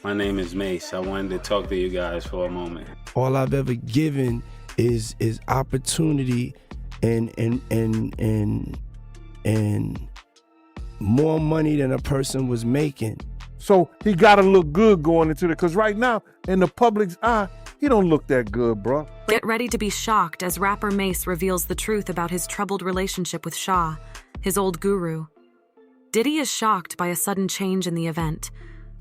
My name is Mase. I wanted to talk to you guys for a moment. All I've ever given is opportunity and more money than a person was making. So he gotta look good going into it, because right now, in the public's eye, he don't look that good, bro. Get ready to be shocked as rapper Mase reveals the truth about his troubled relationship with Shah, his old guru. Diddy is shocked by a sudden change in the event.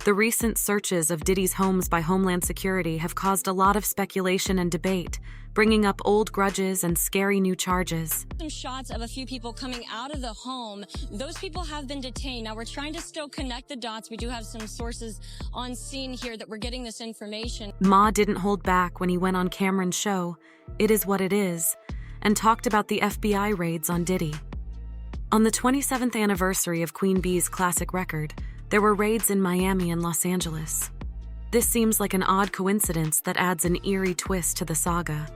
The recent searches of Diddy's homes by Homeland Security have caused a lot of speculation and debate, bringing up old grudges and scary new charges. Some shots of a few people coming out of the home. Those people have been detained. Now we're trying to still connect the dots. We do have some sources on scene here that we're getting this information. Ma didn't hold back when he went on Cameron's show, It Is What It Is, and talked about the FBI raids on Diddy. On the 27th anniversary of Queen Bee's classic record, there were raids in Miami and Los Angeles. This seems like an odd coincidence that adds an eerie twist to the saga.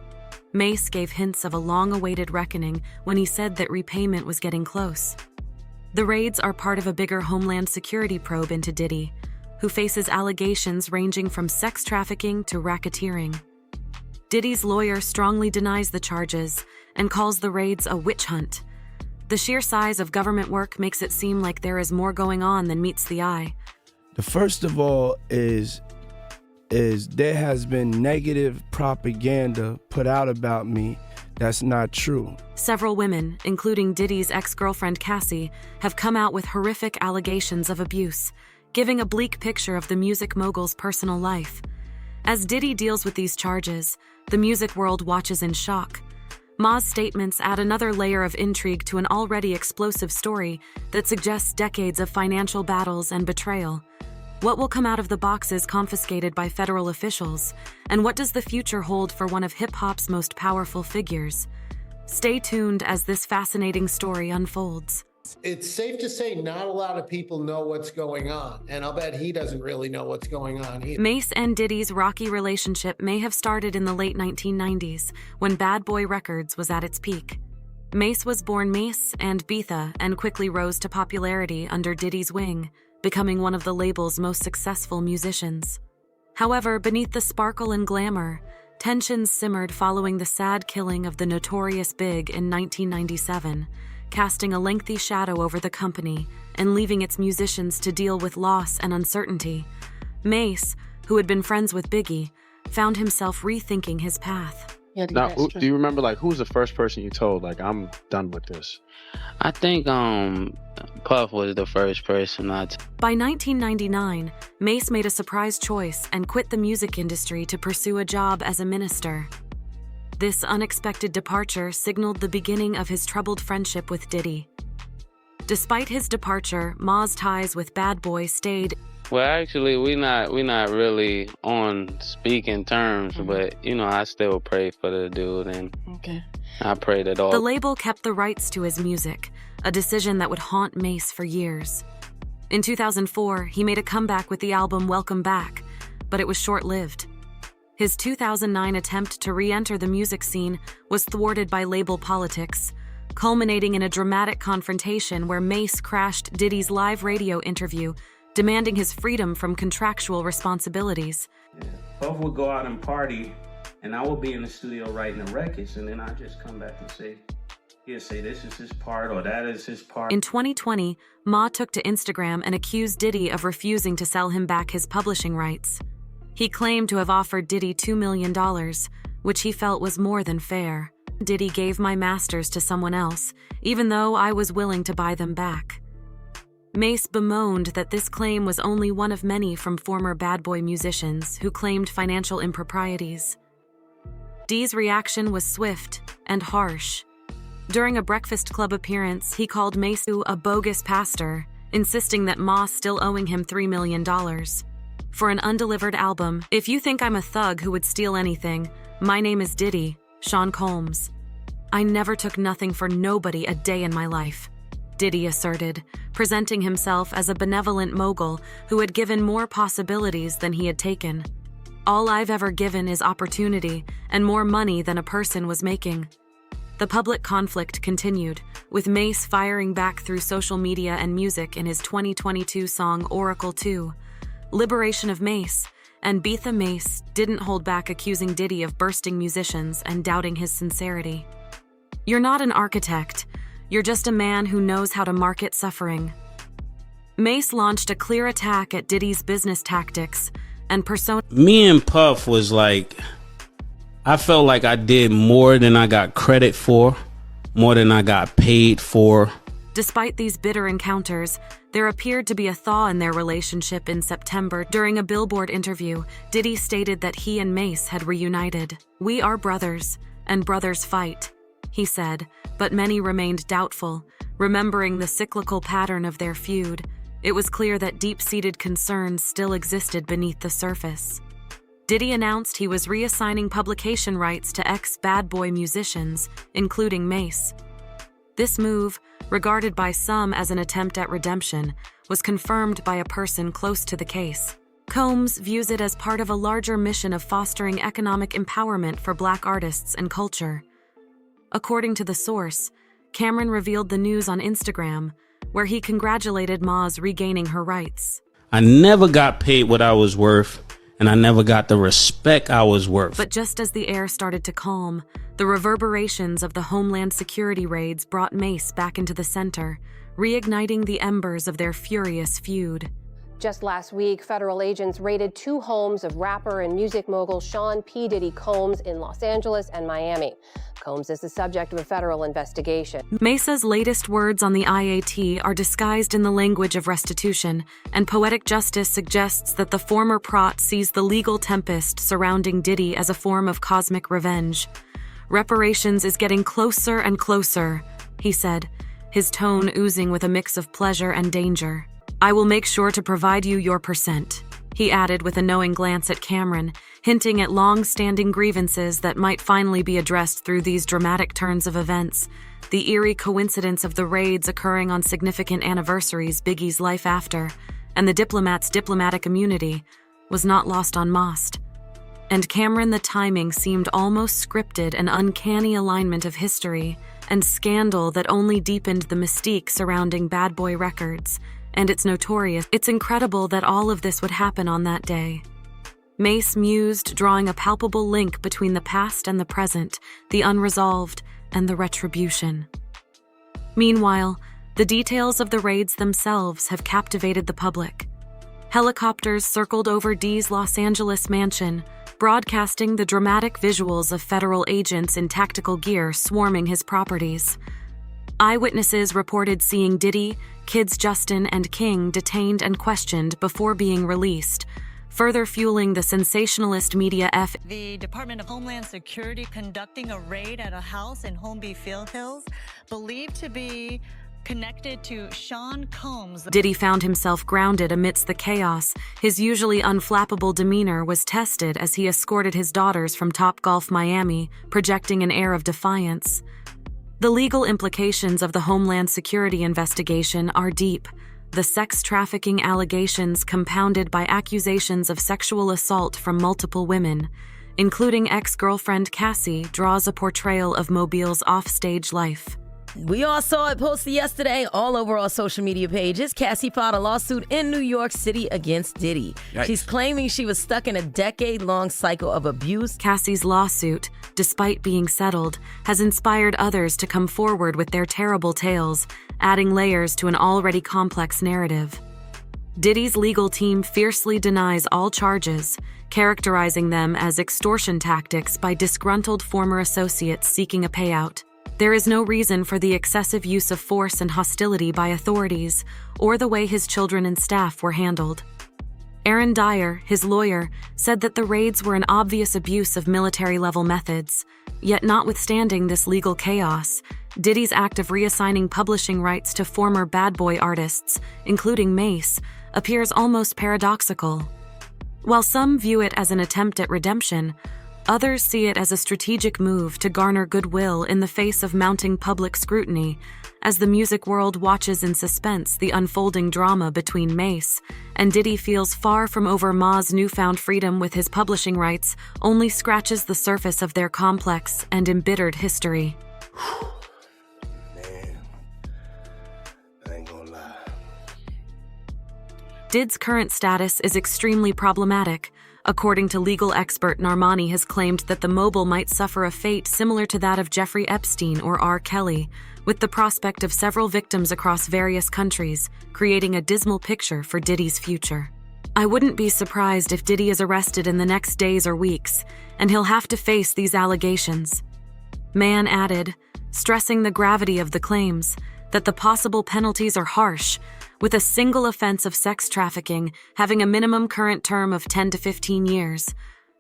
Mase gave hints of a long-awaited reckoning when he said that repayment was getting close. The raids are part of a bigger Homeland Security probe into Diddy, who faces allegations ranging from sex trafficking to racketeering. Diddy's lawyer strongly denies the charges and calls the raids a witch hunt. The sheer size of government work makes it seem like there is more going on than meets the eye. The first of all is there has been negative propaganda put out about me that's not true. Several women, including Diddy's ex-girlfriend Cassie, have come out with horrific allegations of abuse, giving a bleak picture of the music mogul's personal life. As Diddy deals with these charges, the music world watches in shock. Ma's statements add another layer of intrigue to an already explosive story that suggests decades of financial battles and betrayal. What will come out of the boxes confiscated by federal officials? And what does the future hold for one of hip-hop's most powerful figures? Stay tuned as this fascinating story unfolds. It's safe to say not a lot of people know what's going on, and I'll bet he doesn't really know what's going on either. Mase and Diddy's rocky relationship may have started in the late 1990s, when Bad Boy Records was at its peak. Mase was born Mase and Beatha and quickly rose to popularity under Diddy's wing, becoming one of the label's most successful musicians. However, beneath the sparkle and glamour, tensions simmered following the sad killing of the Notorious Big in 1997, casting a lengthy shadow over the company and leaving its musicians to deal with loss and uncertainty. Mase, who had been friends with Biggie, found himself rethinking his path. Now, do you remember, who was the first person you told, I'm done with this? I think Puff was the first person By 1999, Mase made a surprise choice and quit the music industry to pursue a job as a minister. This unexpected departure signaled the beginning of his troubled friendship with Diddy. Despite his departure, Ma's ties with Bad Boy stayed. Well, actually, we not really on speaking terms, but I still pray for the dude, and I pray that all. The label kept the rights to his music, a decision that would haunt Mase for years. In 2004, he made a comeback with the album Welcome Back, but it was short-lived. His 2009 attempt to re-enter the music scene was thwarted by label politics, culminating in a dramatic confrontation where Mase crashed Diddy's live radio interview, demanding his freedom from contractual responsibilities. Puff would go out and party, and I would be in the studio writing the records, and then I'd just come back and say, he'd say this is his part or that is his part. In 2020, Ma took to Instagram and accused Diddy of refusing to sell him back his publishing rights. He claimed to have offered Diddy $2 million, which he felt was more than fair. Diddy gave my masters to someone else, even though I was willing to buy them back. Mase bemoaned that this claim was only one of many from former Bad Boy musicians who claimed financial improprieties. D's reaction was swift and harsh. During a Breakfast Club appearance, he called Mase a bogus pastor, insisting that Ma still owing him $3 million. For an undelivered album, if you think I'm a thug who would steal anything, my name is Diddy, Sean Combs. I never took nothing for nobody a day in my life, Diddy asserted, presenting himself as a benevolent mogul who had given more possibilities than he had taken. All I've ever given is opportunity and more money than a person was making. The public conflict continued, with Mase firing back through social media and music in his 2022 song Oracle 2. Liberation of Mase, and Beatha Mase didn't hold back accusing Diddy of bursting musicians and doubting his sincerity. "You're not an architect. You're just a man who knows how to market suffering." Mase launched a clear attack at Diddy's business tactics and persona. Me and Puff was like, I felt like I did more than I got credit for, more than I got paid for. Despite these bitter encounters, there appeared to be a thaw in their relationship in September. During a Billboard interview, Diddy stated that he and Mase had reunited. "We are brothers, and brothers fight," he said, but many remained doubtful, remembering the cyclical pattern of their feud. It was clear that deep-seated concerns still existed beneath the surface. Diddy announced he was reassigning publication rights to ex-Bad Boy musicians, including Mase. This move, regarded by some as an attempt at redemption, was confirmed by a person close to the case. Combs views it as part of a larger mission of fostering economic empowerment for Black artists and culture. According to the source, Cameron revealed the news on Instagram, where he congratulated Mase regaining her rights. I never got paid what I was worth, and I never got the respect I was worth. But just as the air started to calm, the reverberations of the Homeland Security raids brought Mase back into the center, reigniting the embers of their furious feud. Just last week, federal agents raided 2 homes of rapper and music mogul Sean P. Diddy Combs in Los Angeles and Miami. Combs is the subject of a federal investigation. Mase's latest words on the IAT are disguised in the language of restitution, and Poetic Justice suggests that the former prot sees the legal tempest surrounding Diddy as a form of cosmic revenge. "Reparations is getting closer and closer," he said, his tone oozing with a mix of pleasure and danger. "I will make sure to provide you your percent," he added with a knowing glance at Cameron, hinting at long-standing grievances that might finally be addressed through these dramatic turns of events. The eerie coincidence of the raids occurring on significant anniversaries Biggie's life after, and the diplomat's diplomatic immunity, was not lost on Mase. And Cameron, the timing seemed almost scripted, an uncanny alignment of history and scandal that only deepened the mystique surrounding Bad Boy Records. And it's notorious. It's incredible that all of this would happen on that day. Mase mused, drawing a palpable link between the past and the present, the unresolved and the retribution. Meanwhile, the details of the raids themselves have captivated the public. Helicopters circled over D's Los Angeles mansion, broadcasting the dramatic visuals of federal agents in tactical gear swarming his properties. Eyewitnesses reported seeing Diddy, kids Justin and King detained and questioned before being released, further fueling the sensationalist media The Department of Homeland Security conducting a raid at a house in Holmby Field Hills, believed to be connected to Sean Combs. Diddy found himself grounded amidst the chaos. His usually unflappable demeanor was tested as he escorted his daughters from Topgolf Miami, projecting an air of defiance. The legal implications of the Homeland Security investigation are deep. The sex trafficking allegations compounded by accusations of sexual assault from multiple women, including ex-girlfriend Cassie, draws a portrayal of Mobile's offstage life. We all saw it posted yesterday all over our social media pages. Cassie filed a lawsuit in New York City against Diddy. Yikes. She's claiming she was stuck in a decade-long cycle of abuse. Cassie's lawsuit, despite being settled, has inspired others to come forward with their terrible tales, adding layers to an already complex narrative. Diddy's legal team fiercely denies all charges, characterizing them as extortion tactics by disgruntled former associates seeking a payout. There is no reason for the excessive use of force and hostility by authorities, or the way his children and staff were handled. Aaron Dyer, his lawyer, said that the raids were an obvious abuse of military-level methods. Yet notwithstanding this legal chaos, Diddy's act of reassigning publishing rights to former Bad Boy artists, including Mase, appears almost paradoxical. While some view it as an attempt at redemption, others see it as a strategic move to garner goodwill in the face of mounting public scrutiny, as the music world watches in suspense the unfolding drama between Mase, and Diddy feels far from over Ma's newfound freedom with his publishing rights, only scratches the surface of their complex and embittered history. Did's current status is extremely problematic. According to legal expert Narmani has claimed that the mogul might suffer a fate similar to that of Jeffrey Epstein or R. Kelly, with the prospect of several victims across various countries, creating a dismal picture for Diddy's future. I wouldn't be surprised if Diddy is arrested in the next days or weeks, and he'll have to face these allegations. Mann added, stressing the gravity of the claims, that the possible penalties are harsh, with a single offense of sex trafficking having a minimum current term of 10 to 15 years.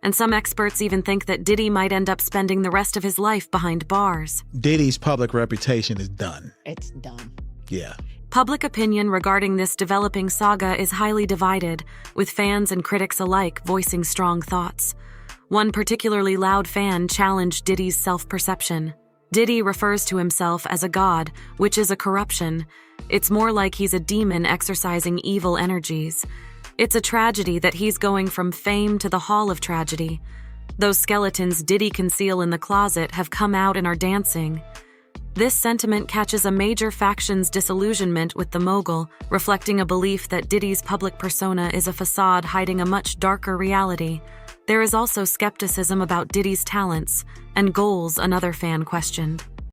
And some experts even think that Diddy might end up spending the rest of his life behind bars. Diddy's public reputation is done. It's done. Yeah. Public opinion regarding this developing saga is highly divided, with fans and critics alike voicing strong thoughts. One particularly loud fan challenged Diddy's self-perception. Diddy refers to himself as a god, which is a corruption. It's more like he's a demon exercising evil energies. It's a tragedy that he's going from fame to the hall of tragedy. Those skeletons Diddy conceal in the closet have come out and are dancing. This sentiment catches a major faction's disillusionment with the mogul, reflecting a belief that Diddy's public persona is a facade hiding a much darker reality. There is also skepticism about Diddy's talents and goals, another fan questioned.